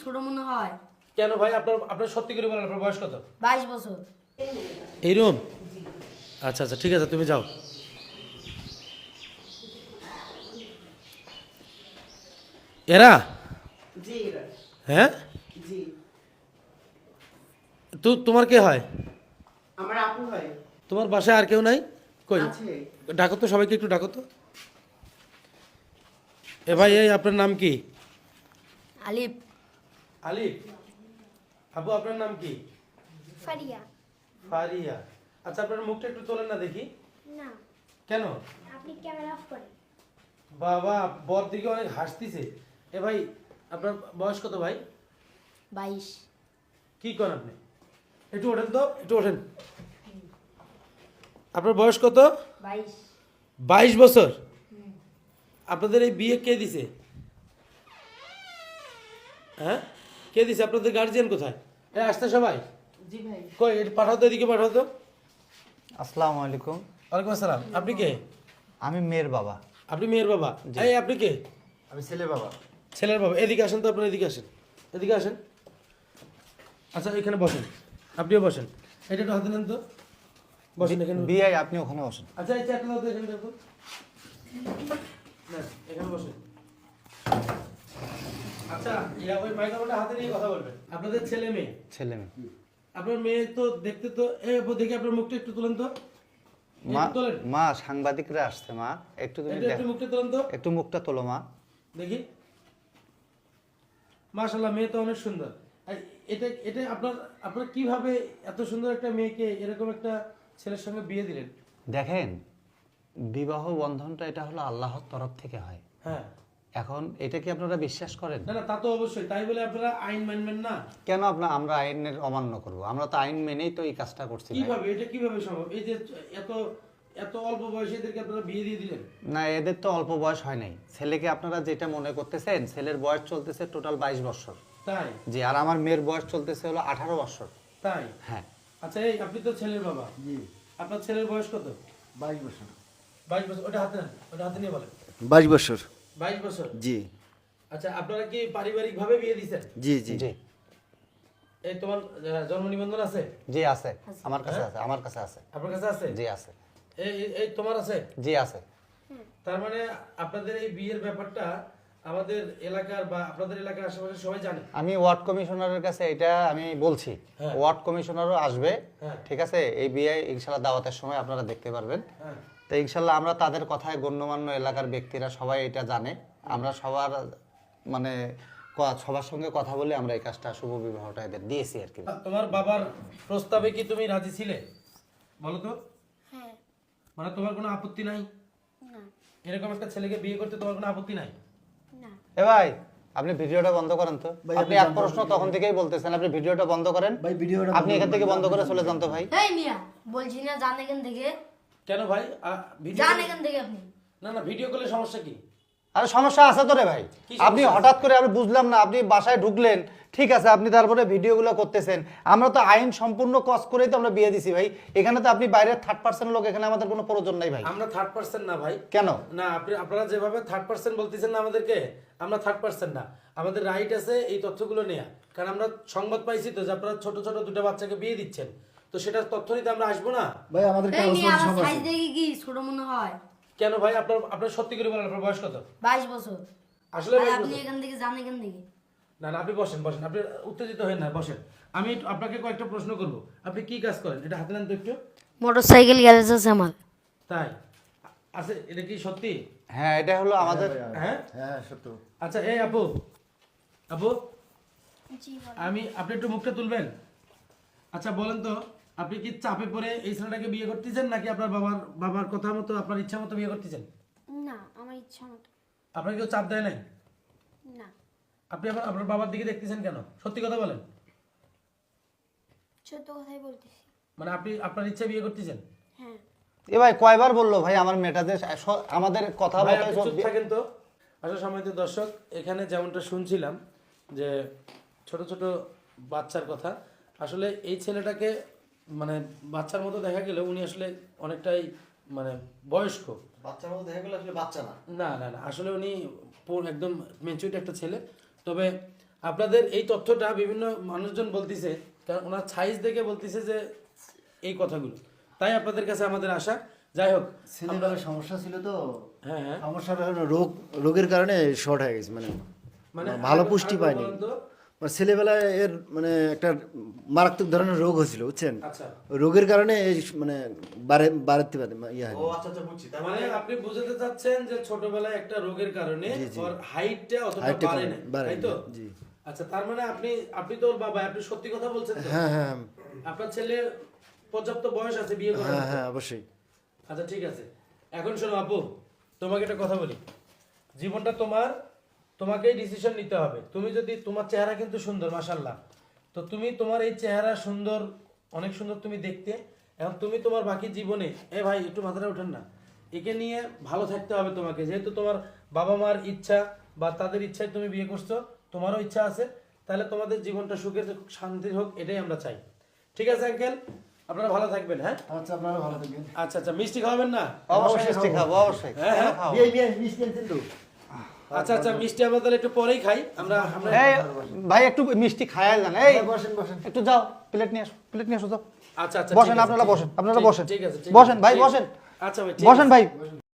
ছোট মনে হয়? কেন ভাই আপনার আপনার সত্যি করে বলেন আপনার বয়স কত? 22 বছর। এই রুম? আচ্ছা আচ্ছা ঠিক আছে তুমি যাও। এরা? জি এরা। হ্যাঁ জি তো তোমার কে হয়? আমার আপু হয়। তোমার বাসায় আর কেউ নাই? কই আছে। ডাকো তো, সবাইকে একটু ডাকো তো। এ ভাই এই আপনার নাম কি? আলিফ। আলিফ। আপু আপনার নাম কি? ফারিয়া। ফারিয়া। আচ্ছা আপনার মুখটা একটু তোলেন না দেখি। না, কেন? আপনি ক্যামেরা অফ করেন। বাবা বর দিকে অনেক হাসতিছে। এ ভাই আপনার বয়স কত ভাই? 22। কি করেন আপনি? একটু ওঠেন তো, একটু ওঠেন। আপনার বয়স কত? 22। 22 বছর। আপনাদের এই বিয়ে কে দিছে? হ্যাঁ কে দিছে? আপনাদের গার্জিয়ান কোথায়? এ আসতে সবাই জি ভাই। কই এটা পাঠাও তো, এদিকে পাঠাও তো। আসসালামু আলাইকুম। ওয়ালাইকুম আসসালাম। আপনি কে? আমি মেয়ের বাবা। আপনি মেয়ের বাবা? এই আপনি কে? আমি ছেলের বাবা। ছেলের বাবা। এদিকে আসেন তো, আপনার এদিকে আসেন, এদিকে আসেন। আচ্ছা এখানে বসেন, আপনিও বসেন। এটা একটু হাতে নেন তো, বসেন এখানে। বিয়ে আপনি ওখানে বসেন। আচ্ছা এই চাকরি দাও তো, এখানে দেখো না, এখানে বসেন। আচ্ছা ওই মাইক্রোফোনটা হাতে নিয়ে কথা বলবেন। আপনাদের ছেলে মেয়ে? ছেলে মেয়ে। আপনার মেয়ে তো দেখতে তো দেখি আপনার মুখটা একটু তুলেন তো। মা একটু তোলেন, মা সাংবাদিকরা আসছে মা, একটু তুমি একটু একটু মুখটা তোলেন তো একটু মুখটা তোলো মা। দেখি। মাশাআল্লাহ মেয়ে তো অনেক সুন্দর। আর এটা এটা আপনার আপনার কিভাবে এত সুন্দর একটা মেয়েকে এরকম একটা ছেলের সঙ্গে বিয়ে দিলেন? দেখেন, বিবাহ বন্ধনটা এটা হলো আল্লাহর তরফ থেকে হয়। হ্যাঁ। এখন এটা কি আপনারা বিশ্বাস করেন? না না তা তো অবশ্যই, তাই বলে আপনারা আইন মানবেন না? কেন আমরা আইনের অমান্য করব? আমরা তো আইন মেনেই তো এই কাজটা করছি ভাই। কিভাবে এটা কিভাবে সম্ভব? এই যে এত এত অল্প বয়সে এদেরকে আপনারা বিয়ে দিয়ে দিলেন? না, এদের তো অল্প বয়স হয় নাই। ছেলেকে আপনারা যেটা মনে করতেছেন, ছেলের বয়স চলতেছে টোটাল 22 বছর। তাই? জি, আর আমার মেয়ের বয়স চলতেছে হলো 18 বছর। তাই? হ্যাঁ। আচ্ছা এই আপনি তো ছেলের বাবা, জি আপনার ছেলের বয়স কত? 22 বছর। 22 বছর। ওটা হাতে নেন, ওটা হাতে নিয়ে বলেন। 22 বছর। 22 বছর। জি আচ্ছা আপনারা কি পারিবারিক ভাবে বিয়ে দিয়েছেন? জি জি জি এই তোমার জন্ম নিবন্ধন আছে? জি আছে, আমার কাছে আছে, আমার কাছে আছে। আপনার কাছে আছে? জি আছে। এই এই তোমার আছে? জি আছে। তার মানে আপনাদের এই বিয়ের ব্যাপারটা আমাদের এলাকার বা আপনাদের এলাকার আশেপাশে সবাই জানে? আমি ওয়ার্ড কমিশনারের কাছে এটা আমি বলছি। হ্যাঁ। ওয়ার্ড কমিশনারও আসবে। হ্যাঁ। ঠিক আছে, এই বিয়ে ইনশাল্লাহ দাওয়াতের সময় আপনারা দেখতে পারবেন। হ্যাঁ। তো ইনশাল্লাহ আমরা তাদের কথায় গণ্যমান্য এলাকার ব্যক্তিরা সবাই এটা জানে। আমরা সবার মানে সবার সঙ্গে কথা বলে আমরা এই কাজটা শুভ বিবাহটা এদের দিয়েছি আর কি। তোমার বাবার প্রস্তাবে কি তুমি রাজি ছিলে? বলো তো। হ্যাঁ। মানে তোমার কোনো আপত্তি নাই? না। এরকম একটা ছেলেকে বিয়ে করতে তোমার কোনো আপত্তি নাই? না। এ ভাই, আপনি ভিডিওটা বন্ধ করেন তো। ভাই, আপনি আপনি এক বন্ধ প্রশ্ন করেন। তখন থেকেই বলতেছেন, আপনি ভিডিওটা বন্ধ করেন। ভাই ভিডিওটা আপনি এখান থেকে বন্ধ করে চলে যান তো ভাই। এই মিয়া, বলছি না যান এখান থেকে। কেন ভাই? ভিডিও যান এখান থেকে আপনি। না না ভিডিও করলে সমস্যা কি? আরে সমস্যা আছে তো রে ভাই। কি সমস্যা আপনি আছে? হঠাৎ করে আমি বুঝলাম না, আপনি বাসায় ঢুকলেন, ঠিক আছে, আপনি তারপরে ভিডিওগুলো করতেছেন। আমরা তো আইন সম্পূর্ণ কস করেই তো আমরা বিয়ে দিছি ভাই। এখানে তো আপনি বাইরের থার্ড পার্সন লোক, এখানে আমাদের কোনো প্রয়োজন নাই ভাই। আমরা থার্ড পার্সন না ভাই। কেন? না আপনারা যেভাবে থার্ড পার্সন বলতেছেন না আমাদেরকে, আমরা থার্ড পার্সন না। আমাদের রাইট আছে এই তথ্যগুলো নেওয়া, কারণ আমরা সংবাদ পাইছি তো যে আপনারা ছোট ছোট দুটো বাচ্চাকে বিয়ে দিচ্ছেন, তো সেটার তথ্য নিতে আমরা আসবো না? ভাই আমাদের এই কাগজ মিয়া, আমার সব সাইজ আছে। দেখি কি ছোট মনে হয়? কেন ভাই? আপনার আপনার সত্যি করে বলেন আপনার বয়স কত? 22 বছর। আসলে আর 22 আপনি বছর? এখান থেকে যান এখান থেকে। না না আপনি বসেন বসেন, আপনি উত্তেজিত হন না, বসেন। আমি আপনাকে কয়েকটা প্রশ্ন করব। আপনি কি কাজ করেন? এটা হাতে নেন তো একটু। মোটরসাইকেল গ্যারেজ আছে আমার। তাই? আছে? এটা কি সত্যি? হ্যাঁ, এটা হলো আমাদের। হ্যাঁ হ্যাঁ সত্য। আচ্ছা এই আপু, আপু জি বলেন। আপনি একটু মুখটা তুলবেন। আচ্ছা বলেন তো, আপনি কি চাপে পড়ে এই ছেলেটাকে বিয়ে করতেছেন নাকি আপনার বাবার কথা মতো আপনার ইচ্ছা মতো বিয়ে করতেছেন? না, আমার ইচ্ছা মতো। আপনার কেউ চাপ দেয় নাই? না। আপনি আপনার বাবার দিকে দেখতেছেন কেন? সত্যি কথা বলেন। সত্য কথাই বলতেছি। মানে আপনি আপনার ইচ্ছা বিয়ে করতেছেন? হ্যাঁ। এ ভাই কয়বার বললো ভাই আমার মেয়েটা যে আমাদের কথা ভাই, বলতে আপনি চুপ থাকেন তো। আসলে সম্মানিত দর্শক, এখানে যেমনটা শুনছিলাম যে ছোট ছোট বাচ্চার কথা, আসলে এই ছেলেটাকে মানে বাচ্চার মতো দেখা গেলে উনি আসলে অনেকটাই মানে বয়স্ক। বাচ্চার মতো দেখা গেল আসলে বাচ্চা না। না না না আসলে উনি একদম ম্যাচিউরড একটা ছেলে। তবে আপনাদের এই তথ্যটা বিভিন্ন মানুষজন বলতেছে, কারণ ওনার সাইজ দেখে বলতেছে যে এই কথাগুলো, তাই আপনাদের কাছে আমাদের আশা। যাই হোক, ছেলেবেলার সমস্যা ছিল তো, হ্যাঁ হ্যাঁ, সমস্যাটা হলো রোগের কারণে শর্ট হয়ে গেছে, মানে মানে ভালো আরেকবার- পুষ্টি আরেকবার পায়নি। বলেন তো। মানে ছেলেবেলায় এর মানে একটা মারাত্মক ধরনের রোগ হয়েছিল বুঝছেন, আচ্ছা, রোগের কারণে এই মানে বাড়তে পারে ইয়ে হয়। মানে আপনি বুঝাতে চাচ্ছেন যে ছোটবেলায় একটা রোগের কারণে ওর হাইটটা অতটা হাইটটা বাড়ে না, বাড়ে তাই তো? না, জি। আচ্ছা, তার মানে আপনি তো ওর বাবা, আপনি সত্যি কথা বলছেন তো? হ্যাঁ হ্যাঁ আপনার ছেলে পর্যাপ্ত বয়স আছে বিয়ে করার? হ্যাঁ হ্যাঁ অবশ্যই। আচ্ছা ঠিক আছে, এখন শোনো আপু, তোমাকে একটা কথা বলি, জীবনটা তোমাকেই ডিসিশন নিতে হবে। তুমি যদি, তোমার চেহারা কিন্তু সুন্দর মাশাআল্লাহ, তো তুমি তোমার এই চেহারা সুন্দর, অনেক সুন্দর তুমি দেখতে, এখন তুমি তোমার বাকি জীবনে, এ ভাই একটু মাথাটা ওঠেন না, একে নিয়ে ভালো থাকতে হবে তোমাকে। যেহেতু তোমার বাবা মার ইচ্ছা বা তাদের ইচ্ছায় তুমি বিয়ে করছো, তোমারও ইচ্ছা আছে, তাহলে তোমাদের জীবনটা সুখের শান্তির হোক, এটাই আমরা চাই। ঠিক আছে আঙ্কেল, আপনারা ভালো থাকবেন। হ্যাঁ আচ্ছা আপনারা ভালো থাকবেন। আচ্ছা আচ্ছা, মিষ্টি খাওয়াবেন না? অবশ্যই মিষ্টি খাবো, অবশ্যই। হ্যাঁ, হ্যাঁ। খাও। মিষ্টি আনছেন তো? আচ্ছা আচ্ছা, মিষ্টি আমরা তাহলে একটু পরেই খাই আমরা আমরা এই ভাই একটু মিষ্টি খায় যান, এই বসেন বসেন। একটু যাও, প্লেট নিয়ে আসো তো। আচ্ছা আচ্ছা, বসেন, ঠিক আছে, আপনারা ঠিক বসেন, আছে, আপনারা ঠিক- বসেন। ঠিক আছে, ঠিক বসেন আছে, ভাই, ঠিক- বসেন। আচ্ছা ভাই, ঠিক বসেন আছে। ভাই।